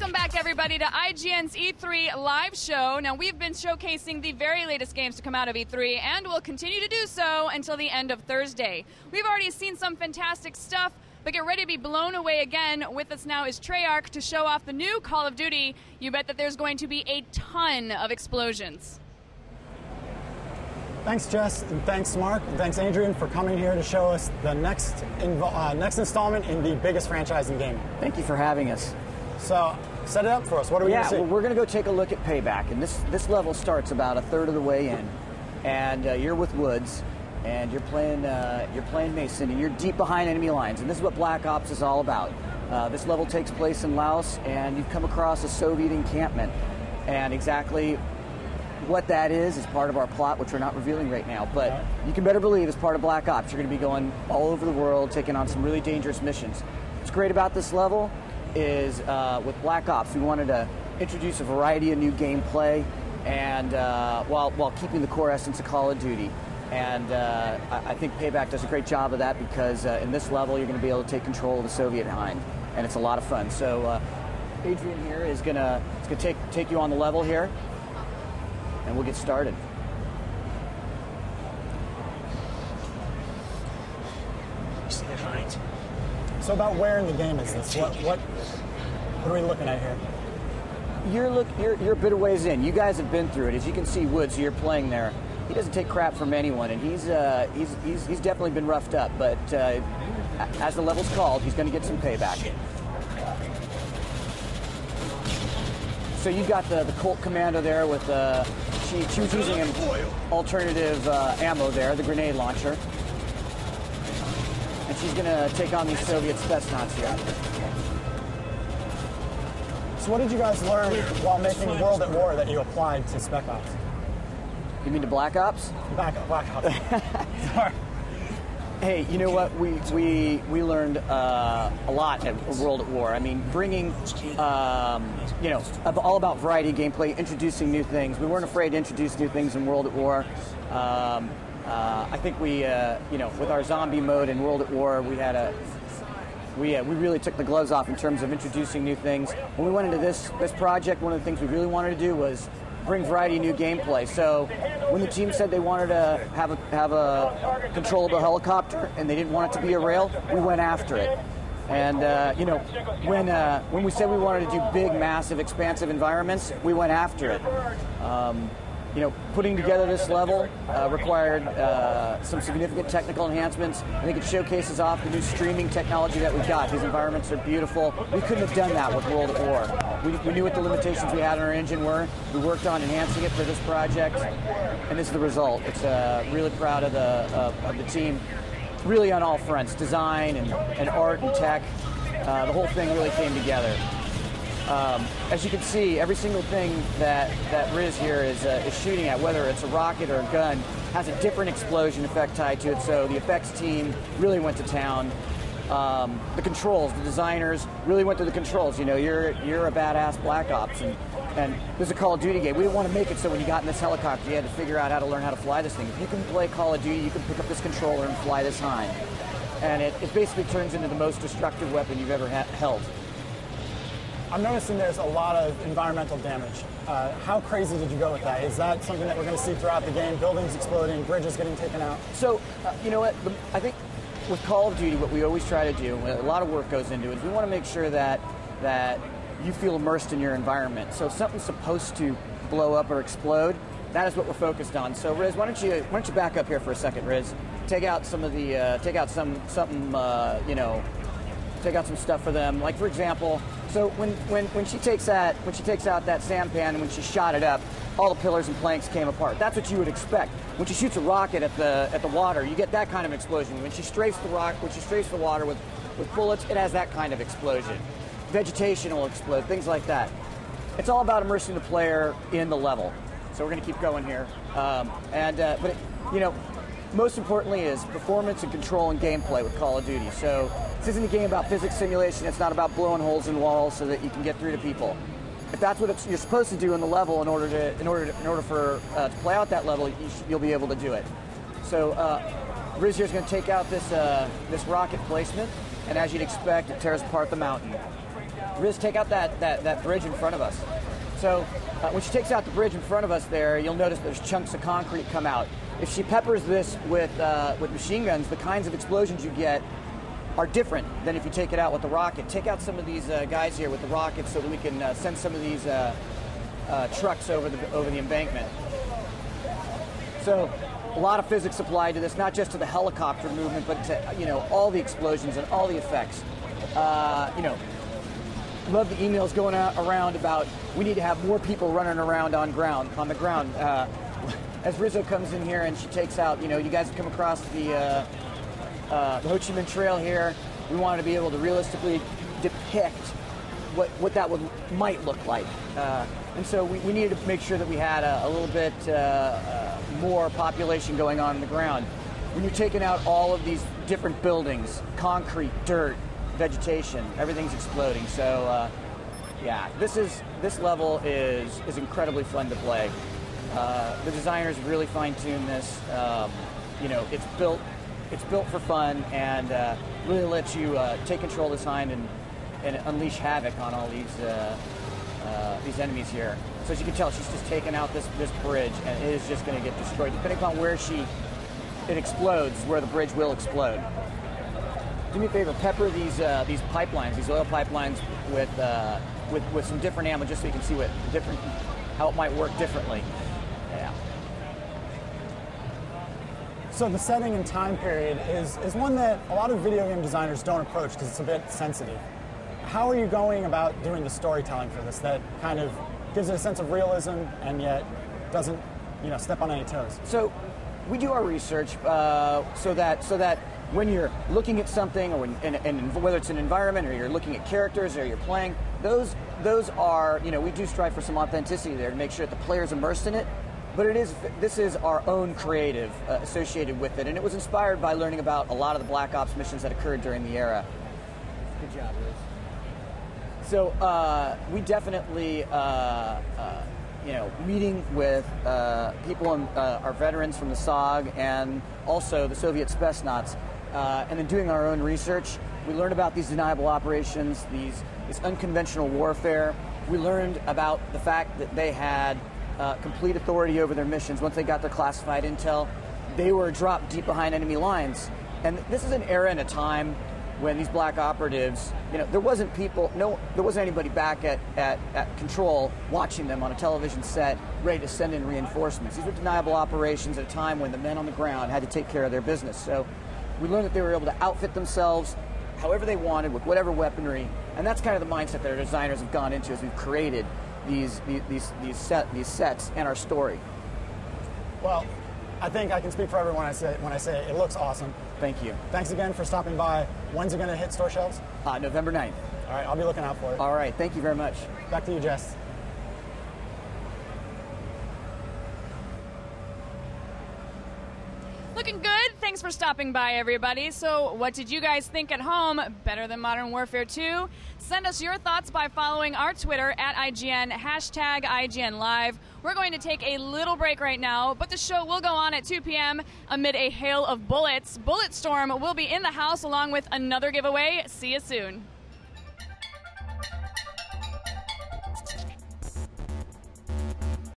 Welcome back, everybody, to IGN's E3 live show. Now, we've been showcasing the very latest games to come out of E3, and we'll continue to do so until the end of Thursday. We've already seen some fantastic stuff, but get ready to be blown away again. With us now is Treyarch to show off the new Call of Duty. You bet that there's going to be a ton of explosions. Thanks, Jess, and thanks, Mark, and thanks, Adrian, for coming here to show us the next installment in the biggest franchise in gaming. Thank you for having us. So, set it up for us. What are we going to see? Well, we're going to go take a look at Payback, and this level starts about a third of the way in, and you're with Woods, and you're playing Mason, and you're deep behind enemy lines, and this is what Black Ops is all about. This level takes place in Laos, and you've come across a Soviet encampment, and exactly what that is part of our plot, which we're not revealing right now, but you can better believe as part of Black Ops, you're going to be going all over the world, taking on some really dangerous missions. What's great about this level is with Black Ops, we wanted to introduce a variety of new gameplay, and while keeping the core essence of Call of Duty. And I think Payback does a great job of that, because in this level, you're going to be able to take control of the Soviet Hind, and it's a lot of fun. So Adrian here is going to take you on the level here, and we'll get started. So about where in the game is this? What are we looking at here? You're a bit of ways in. You guys have been through it. As you can see, Woods, you're playing there. He doesn't take crap from anyone, and he's definitely been roughed up. But as the level's called, he's going to get some payback. So you got the Colt Commando there with she was using an alternative ammo there, the grenade launcher. And she's going to take on these Soviet Spetsnaz here. So what did you guys learn while making World at War that you applied to Spec Ops? You mean to Black Ops? Black Ops. Sorry. Hey, you know what? We learned a lot at World at War. I mean, bringing, all about variety of gameplay, introducing new things. We weren't afraid to introduce new things in World at War. I think we, with our zombie mode in World at War, we really took the gloves off in terms of introducing new things. When we went into this project, one of the things we really wanted to do was bring variety of new gameplay. So when the team said they wanted to have a controllable helicopter and they didn't want it to be a rail, we went after it. And when we said we wanted to do big, massive, expansive environments, we went after it. Putting together this level required some significant technical enhancements. I think it showcases off the new streaming technology that we've got. These environments are beautiful. We couldn't have done that with World at War. We knew what the limitations we had in our engine were. We worked on enhancing it for this project, and this is the result. It's really proud of the team, really on all fronts, design and art and tech. The whole thing really came together. As you can see, every single thing that Riz here is shooting at, whether it's a rocket or a gun, has a different explosion effect tied to it. So the effects team really went to town. The controls, the designers really went to the controls. You know, you're a badass Black Ops, and this is a Call of Duty game. We didn't want to make it so when you got in this helicopter, you had to figure out how to learn how to fly this thing. If you can play Call of Duty, you can pick up this controller and fly this Hind. And it basically turns into the most destructive weapon you've ever held. I'm noticing there's a lot of environmental damage. How crazy did you go with that? Is that something that we're going to see throughout the game? Buildings exploding, bridges getting taken out? So, you know what? I think with Call of Duty, what we always try to do, a lot of work goes into it, is we want to make sure that you feel immersed in your environment. So if something's supposed to blow up or explode, that is what we're focused on. So Riz, why don't you back up here for a second, Riz? Take out some of the, take out some stuff for them. Like for example, so when she takes out that sampan and when she shot it up, all the pillars and planks came apart. That's what you would expect. When she shoots a rocket at the water, you get that kind of explosion. When she strafes the water with bullets, it has that kind of explosion. Vegetation will explode, things like that. It's all about immersing the player in the level. So we're going to keep going here, most importantly is performance and control and gameplay with Call of Duty. So this isn't a game about physics simulation. It's not about blowing holes in walls so that you can get through to people. If that's what you're supposed to do in the level, in order for to play out that level, you'll be able to do it. So Riz here is going to take out this rocket placement, and as you'd expect, it tears apart the mountain. Riz, take out that bridge in front of us. So when she takes out the bridge in front of us there, you'll notice there's chunks of concrete come out. If she peppers this with machine guns, the kinds of explosions you get are different than if you take it out with the rocket. Take out some of these guys here with the rockets so that we can send some of these trucks over the embankment. So a lot of physics applied to this, not just to the helicopter movement, but to all the explosions and all the effects. Love the emails going around about we need to have more people running around on the ground. As Rizzo comes in here and she takes out, you guys have come across the Ho Chi Minh Trail here. We wanted to be able to realistically depict what that might look like. And so we needed to make sure that we had a little bit more population going on the ground. When you're taking out all of these different buildings, concrete, dirt, vegetation, everything's exploding. So yeah, this level is incredibly fun to play. The designers really fine-tuned this. It's built for fun and really lets you take control of this hind and unleash havoc on all these enemies here. So as you can tell, she's just taken out this bridge, and it is just going to get destroyed. Depending upon where it explodes, where the bridge will explode. Do me a favor, pepper these pipelines, these oil pipelines with some different ammo, just so you can see how it might work differently. Yeah. So the setting and time period is one that a lot of video game designers don't approach because it's a bit sensitive. How are you going about doing the storytelling for this that kind of gives it a sense of realism and yet doesn't, step on any toes? So we do our research so that when you're looking at something, or whether it's an environment, or you're looking at characters, or you're playing, those are, we do strive for some authenticity there to make sure that the player's immersed in it. But this is our own creative associated with it, and it was inspired by learning about a lot of the Black Ops missions that occurred during the era. Good job, Liz. So we definitely, meeting with people, our veterans from the SOG and also the Soviet Spetsnaz, and then doing our own research. We learned about these deniable operations, this unconventional warfare. We learned about the fact that they had complete authority over their missions. Once they got their classified intel, they were dropped deep behind enemy lines. And this is an era and a time when these black operatives, there wasn't anybody back at control watching them on a television set, ready to send in reinforcements. These were deniable operations at a time when the men on the ground had to take care of their business. So we learned that they were able to outfit themselves however they wanted, with whatever weaponry, and that's kind of the mindset that our designers have gone into as we've created these sets and our story. Well, I think I can speak for everyone when I say it looks awesome. Thank you. Thanks again for stopping by. When's it going to hit store shelves? November 9th. All right, I'll be looking out for it. All right, thank you very much. Back to you, Jess. Looking good. Thanks for stopping by, everybody. So what did you guys think at home? Better than Modern Warfare 2? Send us your thoughts by following our Twitter at IGN, #IGN Live. We're going to take a little break right now, but the show will go on at 2 p.m. amid a hail of bullets. Bulletstorm will be in the house along with another giveaway. See you soon.